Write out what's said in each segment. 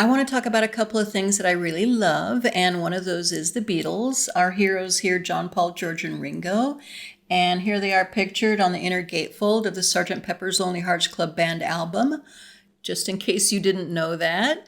I want to talk about a couple of things that I really love, and one of those is the Beatles. Our heroes here, John, Paul, George, and Ringo. And here they are pictured on the inner gatefold of the Sgt. Pepper's Lonely Hearts Club Band album, just in case you didn't know that.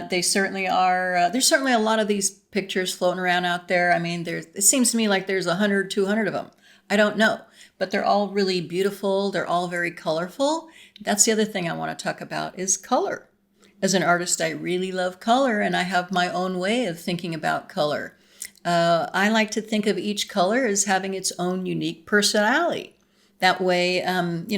They certainly are. There's certainly a lot of these pictures floating around out there. I mean, it seems to me like there's 100, 200 of them. I don't know, but they're all really beautiful. They're all very colorful. That's the other thing I want to talk about is color. As an artist, I really love color, and I have my own way of thinking about color. I like to think of each color as having its own unique personality. That way,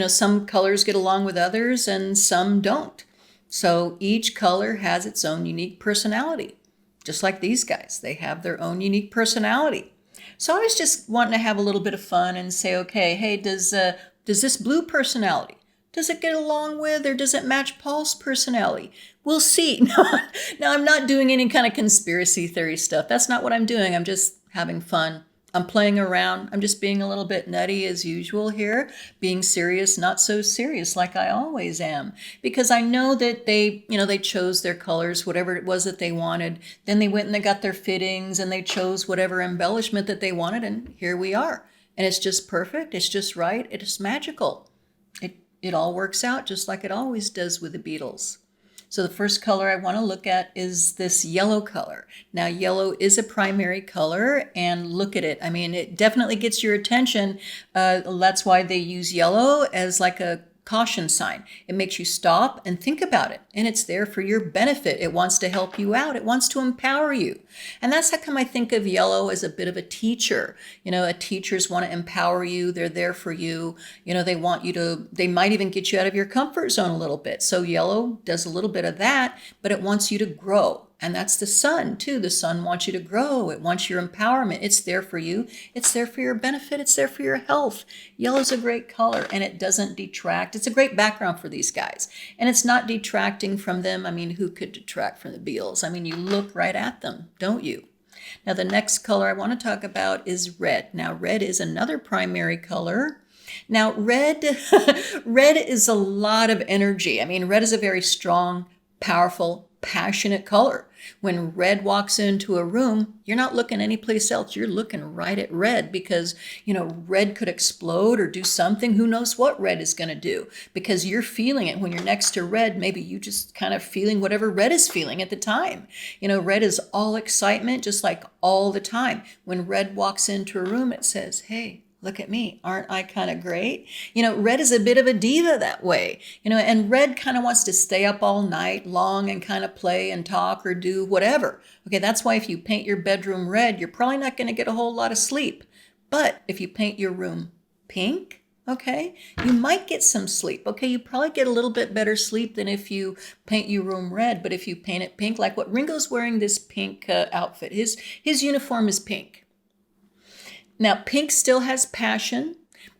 some colors get along with others and some don't. So each color has its own unique personality. Just like these guys, they have their own unique personality. So I was just wanting to have a little bit of fun and say, okay, hey, does this blue personality, does it get along with or does it match Paul's personality? We'll see. No, I'm not doing any kind of conspiracy theory stuff. That's not what I'm doing. I'm just having fun. I'm playing around. I'm just being a little bit nutty as usual here, being serious, not so serious like I always am. Because I know that they chose their colors, whatever it was that they wanted. Then they went and they got their fittings and they chose whatever embellishment that they wanted. And here we are. And it's just perfect. It's just right. It's magical. It all works out just like it always does with the Beatles. So the first color I want to look at is this yellow color. Now, yellow is a primary color, and look at it. I mean, it definitely gets your attention. That's why they use yellow as like a caution sign. It makes you stop and think about it, and it's there for your benefit. It wants to help you out. It wants to empower you. And that's how come I think of yellow as a bit of a teacher. Teachers want to empower you. They're there for you. They might even get you out of your comfort zone a little bit. So yellow does a little bit of that, but it wants you to grow. And that's the sun, too. The sun wants you to grow. It wants your empowerment. It's there for you. It's there for your benefit. It's there for your health. Yellow's a great color, and it doesn't detract. It's a great background for these guys. And it's not detracting from them. I mean, who could detract from the Beatles? I mean, you look right at them, don't you? Now, the next color I want to talk about is red. Now, red is another primary color. Now, red is a lot of energy. I mean, red is a very strong, powerful, passionate color. When red walks into a room, you're not looking anyplace else. You're looking right at red because, red could explode or do something. Who knows what red is going to do? Because you're feeling it. When you're next to red, maybe you just kind of feeling whatever red is feeling at the time. Red is all excitement, just like all the time. When red walks into a room, it says, hey, look at me. Aren't I kind of great? Red is a bit of a diva that way, and red kind of wants to stay up all night long and kind of play and talk or do whatever. Okay, that's why if you paint your bedroom red, you're probably not going to get a whole lot of sleep. But if you paint your room pink, okay, you might get some sleep. Okay, you probably get a little bit better sleep than if you paint your room red. But if you paint it pink, like what Ringo's wearing this pink outfit, his uniform is pink. Now, pink still has passion,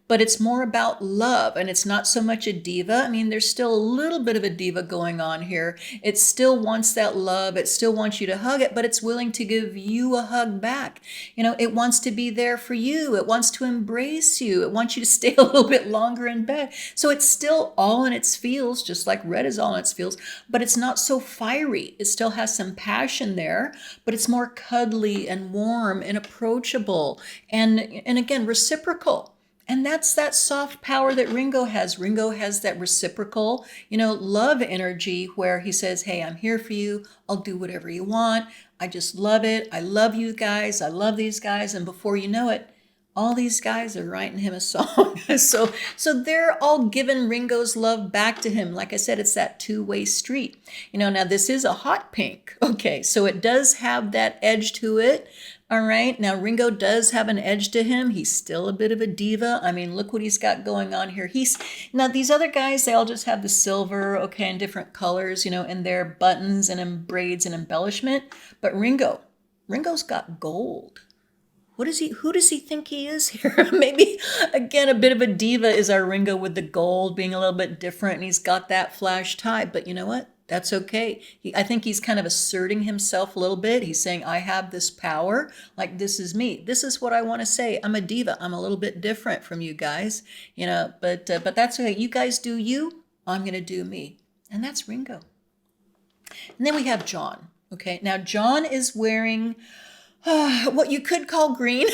but it's more about love, and it's not so much a diva. I mean, there's still a little bit of a diva going on here. It still wants that love. It still wants you to hug it, but it's willing to give you a hug back. It wants to be there for you. It wants to embrace you. It wants you to stay a little bit longer in bed. So it's still all in its feels, just like red is all in its feels, but it's not so fiery. It still has some passion there, but it's more cuddly and warm and approachable and again, reciprocal. And that's that soft power that Ringo has. Ringo has that reciprocal, love energy where he says, hey, I'm here for you. I'll do whatever you want. I just love it. I love you guys. I love these guys. And before you know it, all these guys are writing him a song. So they're all giving Ringo's love back to him. Like I said, it's that two-way street. Now this is a hot pink. Okay, so it does have that edge to it. All right, now Ringo does have an edge to him. He's still a bit of a diva. I mean, look what he's got going on here. Now these other guys, they all just have the silver, okay, in different colors, in their buttons and in braids and embellishment. But Ringo's got gold. Who does he think he is here? Maybe, again, a bit of a diva is our Ringo with the gold being a little bit different, and he's got that flash tie. But you know what? That's okay. I think he's kind of asserting himself a little bit. He's saying, I have this power. Like, this is me. This is what I want to say. I'm a diva. I'm a little bit different from you guys, but that's okay. You guys do you. I'm going to do me. And that's Ringo. And then we have John. Okay, now John is wearing what you could call green.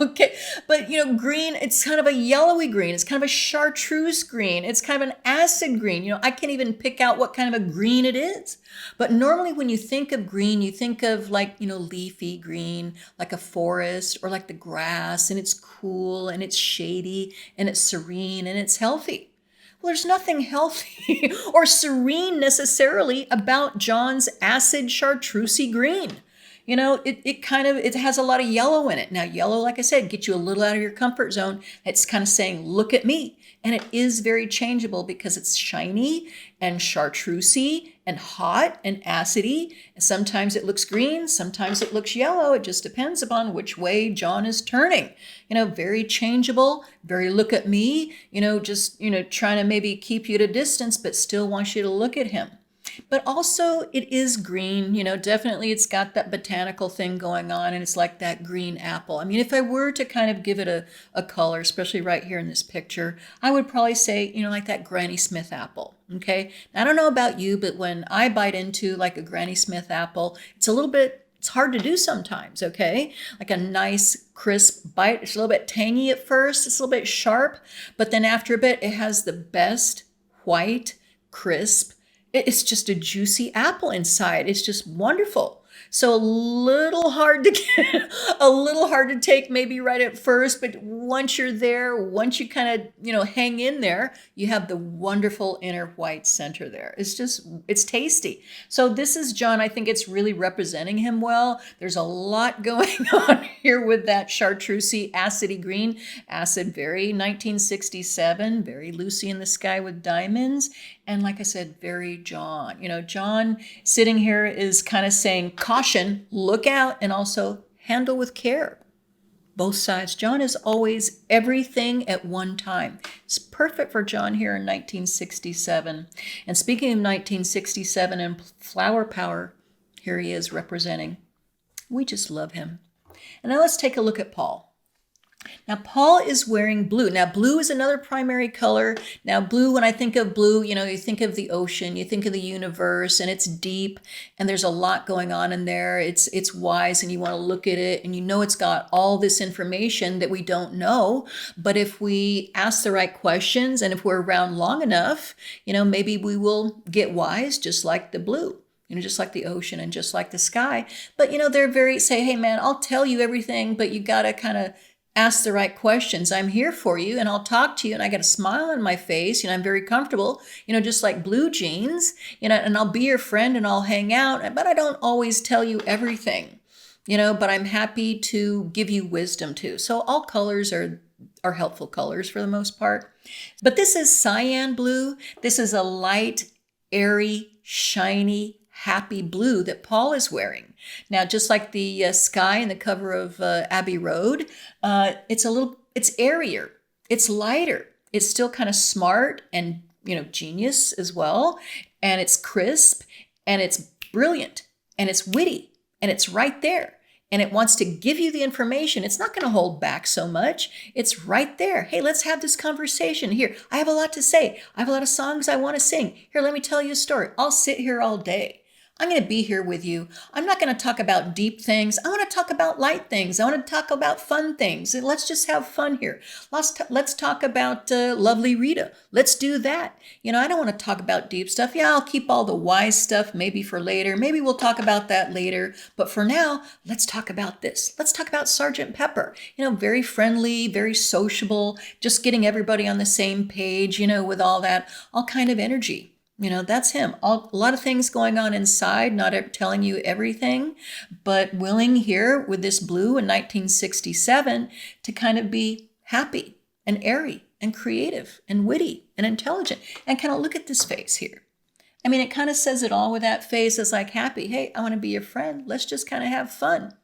Okay, but green, it's kind of a yellowy green. It's kind of a chartreuse green. It's kind of an acid green. I can't even pick out what kind of a green it is. But normally when you think of green, you think of like, leafy green, like a forest or like the grass, and it's cool and it's shady and it's serene and it's healthy. Well, there's nothing healthy or serene necessarily about John's acid chartreusey green. It has a lot of yellow in it. Now, yellow, like I said, gets you a little out of your comfort zone. It's kind of saying, look at me. And it is very changeable because it's shiny and chartreusey and hot and acidy. And sometimes it looks green, sometimes it looks yellow. It just depends upon which way John is turning. Very changeable, very look at me, trying to maybe keep you at a distance, but still wants you to look at him. But also it is green, definitely it's got that botanical thing going on, and it's like that green apple. I mean, if I were to kind of give it a color, especially right here in this picture, I would probably say, like that Granny Smith apple. Okay. Now, I don't know about you, but when I bite into like a Granny Smith apple, it's hard to do sometimes, okay? Like a nice crisp bite. It's a little bit tangy at first. It's a little bit sharp, but then after a bit, it has the best white, crisp. It's just a juicy apple inside. It's just wonderful. So a little hard to get, a little hard to take maybe right at first, but once you're there, once you kind of, hang in there, you have the wonderful inner white center there. It's tasty. So this is John. I think it's really representing him well. There's a lot going on here with that chartreusey, acidy green. Acid, very 1967, very Lucy in the Sky with Diamonds. And like I said, very John. John sitting here is kind of saying, caution, look out, and also handle with care. Both sides. John is always everything at one time. It's perfect for John here in 1967. And speaking of 1967 and flower power, here he is representing. We just love him. And now let's take a look at Paul. Now, Paul is wearing blue. Now, blue is another primary color. Now, blue, when I think of blue, you think of the ocean, you think of the universe, and it's deep, and there's a lot going on in there. It's wise, and you want to look at it, and it's got all this information that we don't know. But if we ask the right questions, and if we're around long enough, maybe we will get wise, just like the blue. Just like the ocean and just like the sky. But, they're say, hey, man, I'll tell you everything, but you got to kind of ask the right questions. I'm here for you, and I'll talk to you, and I got a smile on my face, I'm very comfortable, just like blue jeans, and I'll be your friend and I'll hang out, but I don't always tell you everything, but I'm happy to give you wisdom too. So all colors are helpful colors for the most part. But this is cyan blue. This is a light, airy, shiny, happy blue that Paul is wearing. Now, just like the sky in the cover of Abbey Road, it's airier, it's lighter, it's still kind of smart and, genius as well. And it's crisp and it's brilliant and it's witty and it's right there. And it wants to give you the information. It's not going to hold back so much. It's right there. Hey, let's have this conversation. Here, I have a lot to say. I have a lot of songs I want to sing. Here, let me tell you a story. I'll sit here all day. I'm going to be here with you. I'm not going to talk about deep things. I want to talk about light things. I want to talk about fun things. And let's just have fun here. Let's talk about lovely Rita. Let's do that. I don't want to talk about deep stuff. Yeah, I'll keep all the wise stuff maybe for later. Maybe we'll talk about that later. But for now, let's talk about this. Let's talk about Sergeant Pepper. Very friendly, very sociable, just getting everybody on the same page, with all kind of energy. That's him. A lot of things going on inside, not telling you everything, but willing here with this blue in 1967 to kind of be happy and airy and creative and witty and intelligent. And kind of look at this face here. I mean, it kind of says it all with that face. It's like happy. Hey, I want to be your friend. Let's just kind of have fun.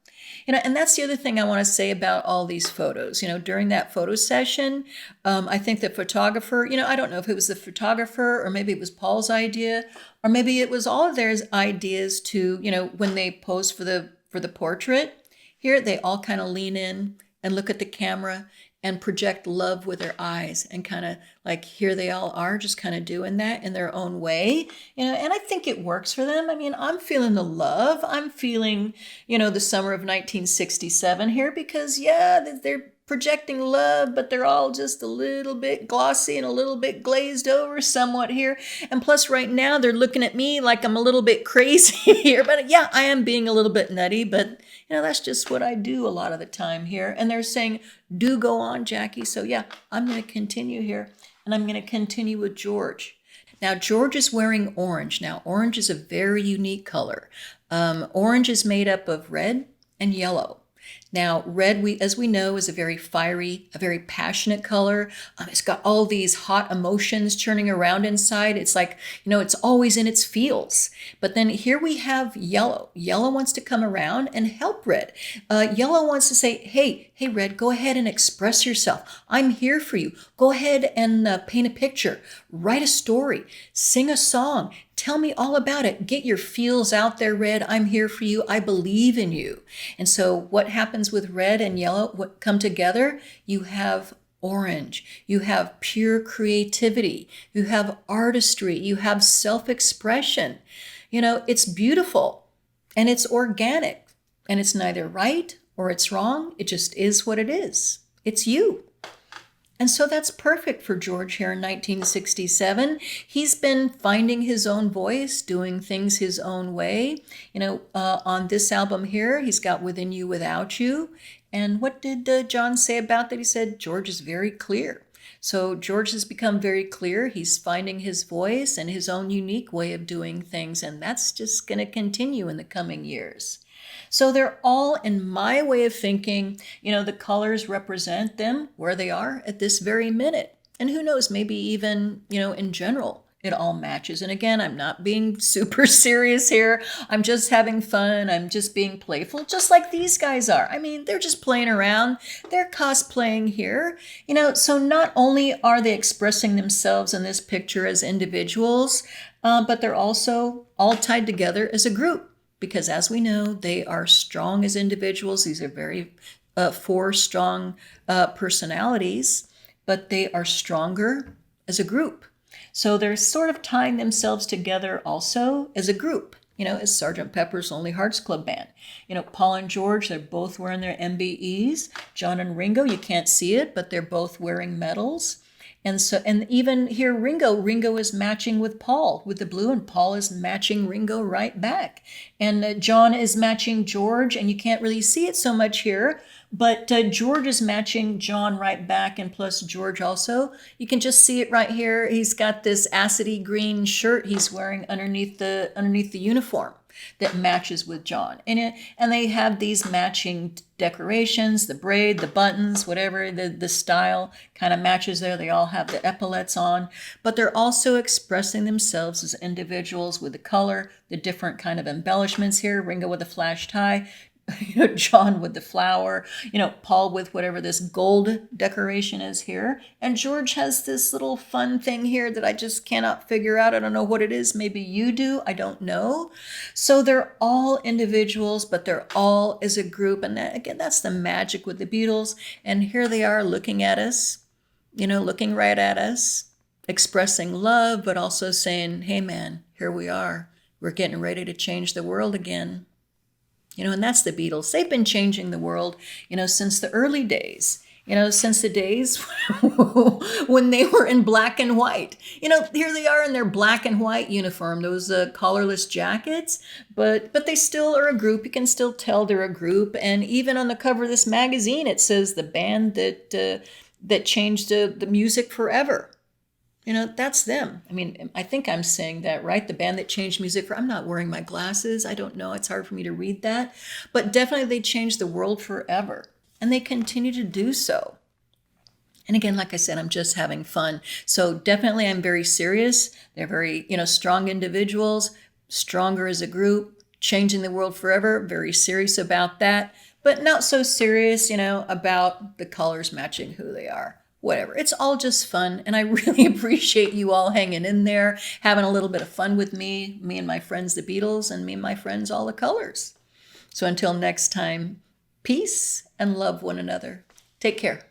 And that's the other thing I want to say about all these photos. During that photo session, I think the photographer, I don't know if it was the photographer or maybe it was Paul's idea, or maybe it was all of their ideas to, when they pose for the portrait here, they all kind of lean in and look at the camera and project love with their eyes, and kind of like here they all are just kind of doing that in their own way, and I think it works for them. I mean, I'm feeling the love. I'm feeling, the summer of 1967 here, because yeah, they're projecting love, but they're all just a little bit glossy and a little bit glazed over somewhat here. And plus right now they're looking at me like I'm a little bit crazy here, but yeah, I am being a little bit nutty, but that's just what I do a lot of the time here. And they're saying, do go on, Jackie. So yeah, I'm going to continue here, and I'm going to continue with George. Now, George is wearing orange. Now, orange is a very unique color. Orange is made up of red and yellow. Now, red, as we know, is a very fiery, a very passionate color. It's got all these hot emotions churning around inside. It's like, it's always in its feels. But then here we have yellow. Yellow wants to come around and help red. Yellow wants to say, hey, red, go ahead and express yourself. I'm here for you. Go ahead and paint a picture, write a story, sing a song. Tell me all about it. Get your feels out there, red. I'm here for you. I believe in you. And so what happens with red and yellow come together? You have orange. You have pure creativity. You have artistry. You have self-expression. It's beautiful and it's organic, and it's neither right or it's wrong. It just is what it is. It's you. And so that's perfect for George here in 1967. He's been finding his own voice, doing things his own way. On this album here, he's got Within You, Without You. And what did John say about that? He said, George is very clear. So George has become very clear. He's finding his voice and his own unique way of doing things. And that's just going to continue in the coming years. So they're all, in my way of thinking, the colors represent them where they are at this very minute. And who knows, maybe even, in general, it all matches. And again, I'm not being super serious here. I'm just having fun. I'm just being playful, just like these guys are. I mean, they're just playing around. They're cosplaying here. So not only are they expressing themselves in this picture as individuals, but they're also all tied together as a group. Because as we know, they are strong as individuals. These are very four strong personalities, but they are stronger as a group. So they're sort of tying themselves together also as a group, as Sgt. Pepper's Lonely Hearts Club Band. Paul and George, they're both wearing their MBEs. John and Ringo, you can't see it, but they're both wearing medals. And even here, Ringo is matching with Paul with the blue, and Paul is matching Ringo right back. And John is matching George, and you can't really see it so much here, but George is matching John right back, and plus George also. You can just see it right here. He's got this acidy green shirt he's wearing underneath the uniform that matches with John. And they have these matching decorations, the braid, the buttons, whatever, the style kind of matches there. They all have the epaulets on, but they're also expressing themselves as individuals with the color, the different kind of embellishments here. Ringo with a flash tie, John with the flower, Paul with whatever this gold decoration is here. And George has this little fun thing here that I just cannot figure out. I don't know what it is. Maybe you do. I don't know. So they're all individuals, but they're all as a group. And that, again, that's the magic with the Beatles. And here they are looking at us, looking right at us, expressing love, but also saying, hey, man, here we are. We're getting ready to change the world again. And that's the Beatles. They've been changing the world, since the early days, since the days when they were in black and white. Here they are in their black and white uniform, those collarless jackets, but they still are a group. You can still tell they're a group. And even on the cover of this magazine, it says the band that changed the music forever. That's them. I mean, I think I'm saying that, right? The band that changed music I'm not wearing my glasses. I don't know. It's hard for me to read that. But definitely they changed the world forever. And they continue to do so. And again, like I said, I'm just having fun. So definitely I'm very serious. They're very, strong individuals, stronger as a group, changing the world forever. Very serious about that. But not so serious, about the colors matching who they are. Whatever. It's all just fun. And I really appreciate you all hanging in there, having a little bit of fun with me and my friends, the Beatles, and me and my friends, all the colors. So until next time, peace and love one another. Take care.